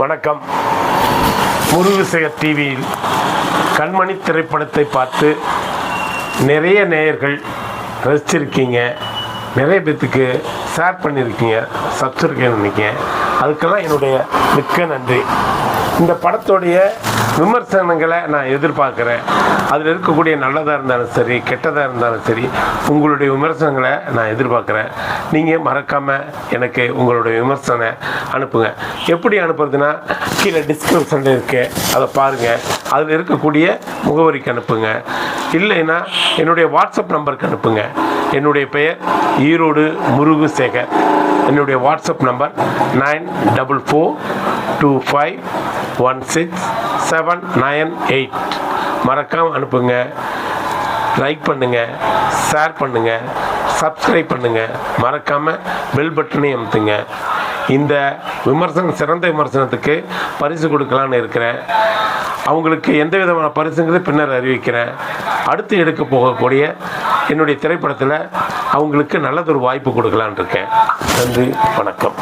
வணக்கம். முருகுசேகர் டிவியில் கண்மணி திரைப்படத்தை பார்த்து நிறைய நேயர்கள் ரசிச்சிருக்கீங்க, நிறைய பேத்துக்கு ஷேர் பண்ணியிருக்கீங்க, சப்ஸ்கிரைப் பண்ணிக்கீங்க. அதுக்கெல்லாம் என்னுடைய மிக்க நன்றி. இந்த படத்துடைய விமர்சனங்களை நான் எதிர்பார்க்குறேன். அதில் இருக்கக்கூடிய நல்லதாக இருந்தாலும் சரி, கெட்டதாக இருந்தாலும் சரி, உங்களுடைய விமர்சனங்களை நான் எதிர்பார்க்குறேன். நீங்கள் மறக்காமல் எனக்கு உங்களுடைய விமர்சனை அனுப்புங்க. எப்படி அனுப்புறதுன்னா, கீழே டிஸ்கிரிப்ஷனில் இருக்கு, அதை பாருங்கள். அதில் இருக்கக்கூடிய முகவரிக்கு அனுப்புங்க. இல்லைன்னா என்னுடைய வாட்ஸ்அப் நம்பருக்கு அனுப்புங்க. என்னுடைய பெயர் ஈரோடு முருகுசேகர். என்னுடைய வாட்ஸ்அப் நம்பர் 9442516798. மறக்காமல் அனுப்புங்க. லைக் பண்ணுங்கள், ஷேர் பண்ணுங்கள், சப்ஸ்கிரைப் பண்ணுங்கள். மறக்காமல் பெல் பட்டனையும் அமுத்துங்க. இந்த விமர்சனம், சிறந்த விமர்சனத்துக்கு பரிசு கொடுக்கலான்னு இருக்கிறேன். அவங்களுக்கு எந்த விதமான பரிசுங்கிறது பின்னர் அறிவிக்கிறேன். அடுத்து எடுக்க போகக்கூடிய என்னுடைய திரைப்படத்தில் அவங்களுக்கு நல்லதொரு வாய்ப்பு கொடுக்கலான் இருக்கேன். நன்றி, வணக்கம்.